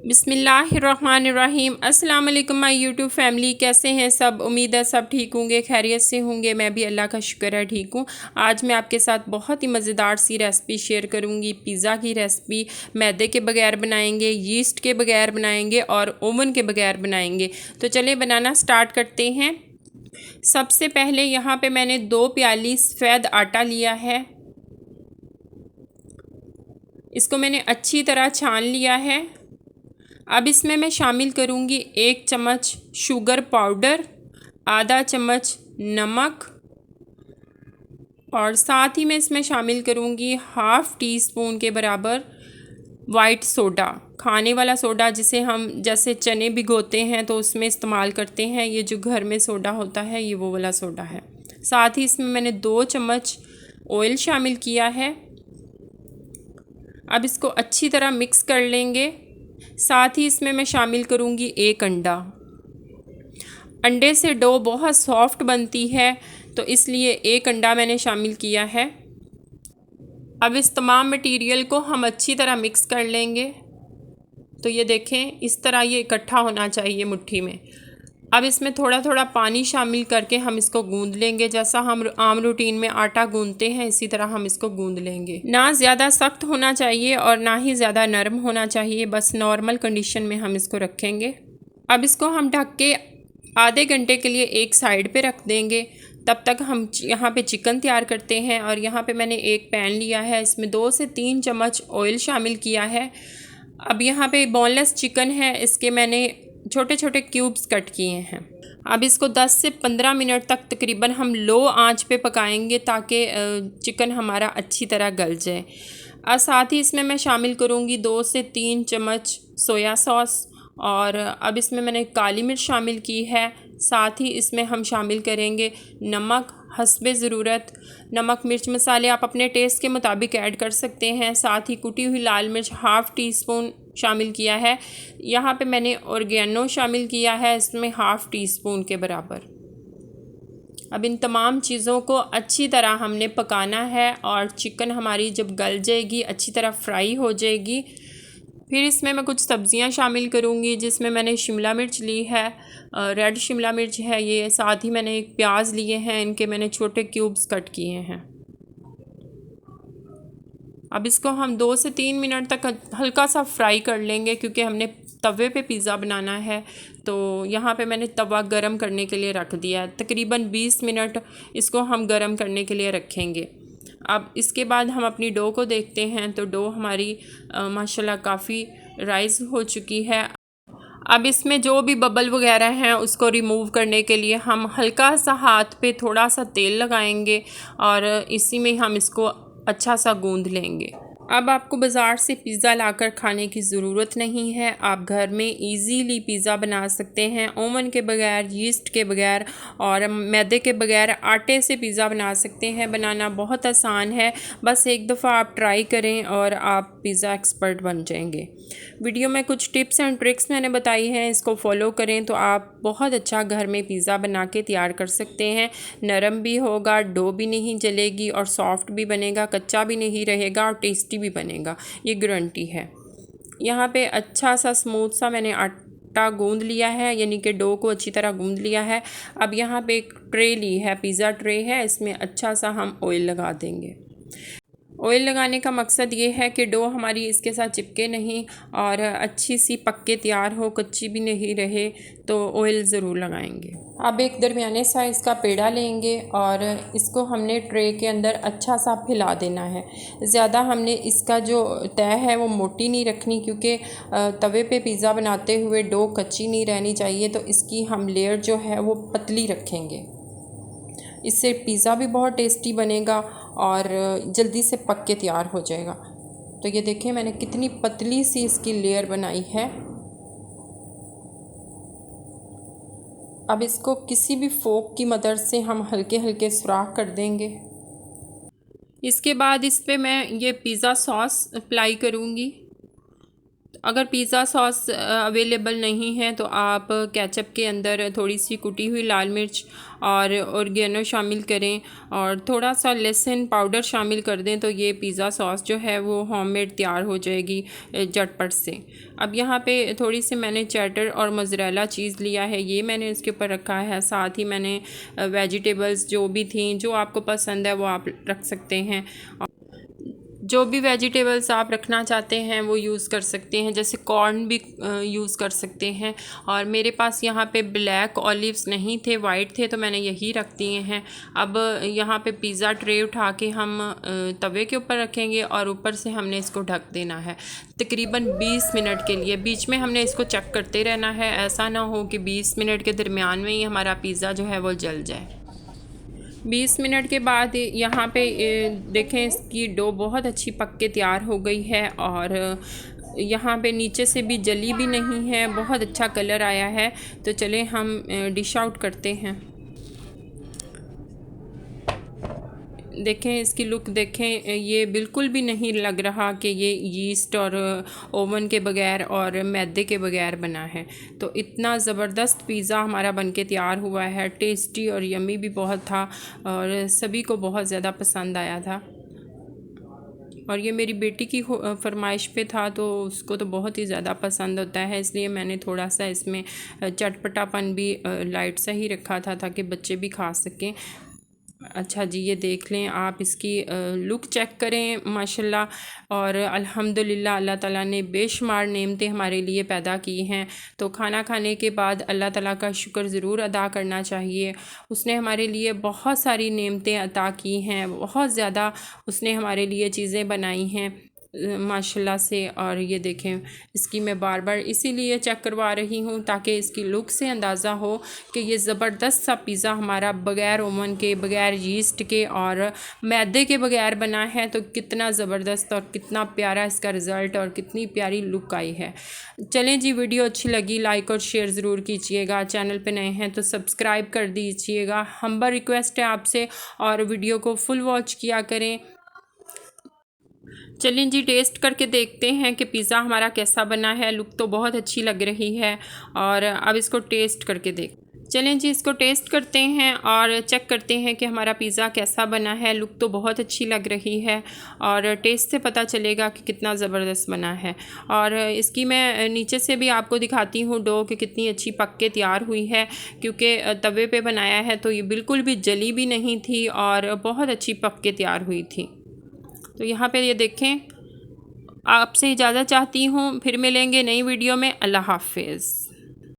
बिस्मिल्लाहिर्रहमानिर्रहीम। अस्सलाम वालेकुम माय यूट्यूब फैमिली, कैसे हैं सब। उम्मीद है सब ठीक होंगे, खैरियत से होंगे। मैं भी अल्लाह का शुक्र है ठीक हूँ। आज मैं आपके साथ बहुत ही मज़ेदार सी रेसिपी शेयर करूँगी। पिज़्ज़ा की रेसिपी मैदे के बगैर बनाएंगे, यीस्ट के बगैर बनाएंगे और ओवन के बगैर बनाएंगे। तो चलिए बनाना स्टार्ट करते हैं। सबसे पहले यहाँ पे मैंने 2 प्याली सफ़ेद आटा लिया है। इसको मैंने अच्छी तरह छान लिया है। अब इसमें मैं शामिल करूँगी 1 चम्मच शुगर पाउडर, आधा चम्मच नमक और साथ ही मैं इसमें शामिल करूँगी हाफ़ टी स्पून के बराबर वाइट सोडा, खाने वाला सोडा जिसे हम जैसे चने भिगोते हैं तो उसमें इस्तेमाल करते हैं। ये जो घर में सोडा होता है ये वो वाला सोडा है। साथ ही इसमें मैंने 2 चम्मच ऑयल शामिल किया है। अब इसको अच्छी तरह मिक्स कर लेंगे। साथ ही इसमें मैं शामिल करूँगी 1 अंडा। अंडे से डो बहुत सॉफ्ट बनती है तो इसलिए 1 अंडा मैंने शामिल किया है। अब इस तमाम मटेरियल को हम अच्छी तरह मिक्स कर लेंगे। तो ये देखें, इस तरह ये इकट्ठा होना चाहिए मुट्ठी में। अब इसमें थोड़ा थोड़ा पानी शामिल करके हम इसको गूंद लेंगे। जैसा हम आम रूटीन में आटा गूंदते हैं इसी तरह हम इसको गूंद लेंगे। ना ज़्यादा सख्त होना चाहिए और ना ही ज़्यादा नरम होना चाहिए, बस नॉर्मल कंडीशन में हम इसको रखेंगे। अब इसको हम ढक के आधे घंटे के लिए एक साइड पे रख देंगे। तब तक हम यहाँ पे चिकन तैयार करते हैं। और यहाँ पे मैंने एक पैन लिया है, इसमें 2 से 3 चम्मच ऑयल शामिल किया है। अब यहाँ पे बोनलेस चिकन है, इसके मैंने छोटे छोटे क्यूब्स कट किए हैं। अब इसको 10 से 15 मिनट तक तकरीबन हम लो आंच पे पकाएंगे ताकि चिकन हमारा अच्छी तरह गल जाए। और साथ ही इसमें मैं शामिल करूँगी 2 से 3 चम्मच सोया सॉस। और अब इसमें मैंने काली मिर्च शामिल की है। साथ ही इसमें हम शामिल करेंगे नमक हस्बे ज़रूरत। नमक मिर्च मसाले आप अपने टेस्ट के मुताबिक ऐड कर सकते हैं। साथ ही कुटी हुई लाल मिर्च हाफ़ टी स्पून शामिल किया है। यहाँ पे मैंने ऑर्गेनो शामिल किया है, इसमें हाफ़ टी स्पून के बराबर। अब इन तमाम चीज़ों को अच्छी तरह हमने पकाना है और चिकन हमारी जब गल जाएगी, अच्छी तरह फ्राई हो जाएगी, फिर इसमें मैं कुछ सब्ज़ियां शामिल करूंगी। जिसमें मैंने शिमला मिर्च ली है, रेड शिमला मिर्च है ये। साथ ही मैंने एक प्याज लिए हैं, इनके मैंने छोटे क्यूब्स कट किए हैं। अब इसको हम 2 से 3 मिनट तक हल्का सा फ्राई कर लेंगे क्योंकि हमने तवे पे पिज़्ज़ा बनाना है। तो यहाँ पे मैंने तवा गरम करने के लिए रख दिया है। तकरीबन 20 मिनट इसको हम गरम करने के लिए रखेंगे। अब इसके बाद हम अपनी डो को देखते हैं तो डो हमारी माशाल्लाह काफ़ी राइज़ हो चुकी है। अब इसमें जो भी बबल वगैरह हैं उसको रिमूव करने के लिए हम हल्का सा हाथ पे थोड़ा सा तेल लगाएंगे और इसी में हम इसको अच्छा सा गूंद लेंगे। अब आपको बाज़ार से पिज़्ज़ा लाकर खाने की ज़रूरत नहीं है। आप घर में इजीली पिज़्ज़ा बना सकते हैं, ओवन के बगैर, यीस्ट के बगैर और मैदे के बगैर आटे से पिज़्ज़ा बना सकते हैं। बनाना बहुत आसान है, बस एक दफ़ा आप ट्राई करें और आप पिज़्ज़ा एक्सपर्ट बन जाएंगे। वीडियो में कुछ टिप्स एंड ट्रिक्स मैंने बताई हैं, इसको फॉलो करें तो आप बहुत अच्छा घर में पिज़्ज़ा बना के तैयार कर सकते हैं। नरम भी होगा, डो भी नहीं जलेगी और सॉफ्ट भी बनेगा, कच्चा भी नहीं रहेगा और टेस्टी भी बनेगा, ये गारंटी है। यहाँ पे अच्छा सा स्मूथ सा मैंने आटा गूंद लिया है, यानी कि डो को अच्छी तरह गूंद लिया है। अब यहाँ पे एक ट्रे ली है, पिज़्ज़ा ट्रे है, इसमें अच्छा सा हम ऑयल लगा देंगे। ऑयल लगाने का मकसद ये है कि डो हमारी इसके साथ चिपके नहीं और अच्छी सी पक के तैयार हो, कच्ची भी नहीं रहे, तो ऑयल ज़रूर लगाएंगे। अब एक दरमियाने साइज़ का पेड़ा लेंगे और इसको हमने ट्रे के अंदर अच्छा सा फैला देना है। ज़्यादा हमने इसका जो तह है वो मोटी नहीं रखनी क्योंकि तवे पे पिज़्ज़ा बनाते हुए डो कच्ची नहीं रहनी चाहिए, तो इसकी हम लेयर जो है वो पतली रखेंगे। इससे पिज़्ज़ा भी बहुत टेस्टी बनेगा और जल्दी से पक के तैयार हो जाएगा। तो ये देखें मैंने कितनी पतली सी इसकी लेयर बनाई है। अब इसको किसी भी फोक की मदद से हम हल्के हल्के सुराख कर देंगे। इसके बाद इस पे मैं ये पिज़्ज़ा सॉस अप्लाई करूँगी। अगर पिज़्ज़ा सॉस अवेलेबल नहीं है तो आप केचप के अंदर थोड़ी सी कुटी हुई लाल मिर्च और ऑरिगेनो शामिल करें और थोड़ा सा लहसुन पाउडर शामिल कर दें, तो ये पिज़्ज़ा सॉस जो है वो होममेड तैयार हो जाएगी झटपट से। अब यहाँ पे थोड़ी सी मैंने चेडर और मोज़रेला चीज़ लिया है, ये मैंने इसके ऊपर रखा है। साथ ही मैंने वेजिटेबल्स जो भी थी, जो आपको पसंद है वो आप रख सकते हैं। जो भी वेजिटेबल्स आप रखना चाहते हैं वो यूज़ कर सकते हैं, जैसे कॉर्न भी यूज़ कर सकते हैं। और मेरे पास यहाँ पे ब्लैक ऑलिव्स नहीं थे, वाइट थे, तो मैंने यही रख दिए हैं। अब यहाँ पे पिज़्ज़ा ट्रे उठा के हम तवे के ऊपर रखेंगे और ऊपर से हमने इसको ढक देना है तकरीबन 20 मिनट के लिए। बीच में हमने इसको चेक करते रहना है, ऐसा ना हो कि 20 मिनट के दरमियान में ही हमारा पिज़्ज़ा जो है वो जल जाए। 20 मिनट के बाद यहाँ पे देखें इसकी डो बहुत अच्छी पक के तैयार हो गई है और यहाँ पे नीचे से भी जली भी नहीं है, बहुत अच्छा कलर आया है। तो चलें हम डिश आउट करते हैं। देखें इसकी लुक देखें, ये बिल्कुल भी नहीं लग रहा कि ये यीस्ट और ओवन के बगैर और मैदे के बगैर बना है। तो इतना ज़बरदस्त पिज़्ज़ा हमारा बनके तैयार हुआ है, टेस्टी और यम्मी भी बहुत था और सभी को बहुत ज़्यादा पसंद आया था। और ये मेरी बेटी की फरमाइश पे था, तो उसको तो बहुत ही ज़्यादा पसंद होता है, इसलिए मैंने थोड़ा सा इसमें चटपटापन भी लाइट सा ही रखा था ताकि बच्चे भी खा सकें। अच्छा जी, ये देख लें आप, इसकी लुक चेक करें माशाल्लाह। और अल्हम्दुलिल्लाह अल्लाह ताला ने बेशुमार नेमतें हमारे लिए पैदा की हैं, तो खाना खाने के बाद अल्लाह ताला का शुक्र ज़रूर अदा करना चाहिए। उसने हमारे लिए बहुत सारी नेमतें अता की हैं, बहुत ज़्यादा उसने हमारे लिए चीज़ें बनाई हैं माशाल्लाह से। और ये देखें, इसकी मैं बार बार इसीलिए चेक करवा रही हूँ ताकि इसकी लुक से अंदाज़ा हो कि ये ज़बरदस्त सा पिज़्ज़ा हमारा बग़ैर ओवन के, बग़ैर यीस्ट के और मैदे के बग़ैर बना है। तो कितना ज़बरदस्त और कितना प्यारा इसका रिज़ल्ट और कितनी प्यारी लुक आई है। चलें जी, वीडियो अच्छी लगी लाइक और शेयर ज़रूर कीजिएगा। चैनल पे नए हैं तो सब्सक्राइब कर दीजिएगा, हम्बल रिक्वेस्ट है आपसे। और वीडियो को फुल वॉच किया करें। चलिए जी, टेस्ट करके देखते हैं कि पिज़्ज़ा हमारा कैसा बना है। लुक तो बहुत अच्छी लग रही है और अब इसको टेस्ट करके चलें जी, इसको टेस्ट करते हैं और चेक करते हैं कि हमारा पिज़्ज़ा कैसा बना है। लुक तो बहुत अच्छी लग रही है और टेस्ट से पता चलेगा कि कितना ज़बरदस्त बना है। और इसकी मैं नीचे से भी आपको दिखाती हूँ डो कि कितनी अच्छी पक के तैयार हुई है, क्योंकि तवे पे बनाया है तो ये बिल्कुल भी जली भी नहीं थी और बहुत अच्छी पक के तैयार हुई थी। तो यहाँ पे ये देखें, आपसे इजाज़त चाहती हूँ, फिर मिलेंगे नई वीडियो में। अल्लाह हाफ़िज़।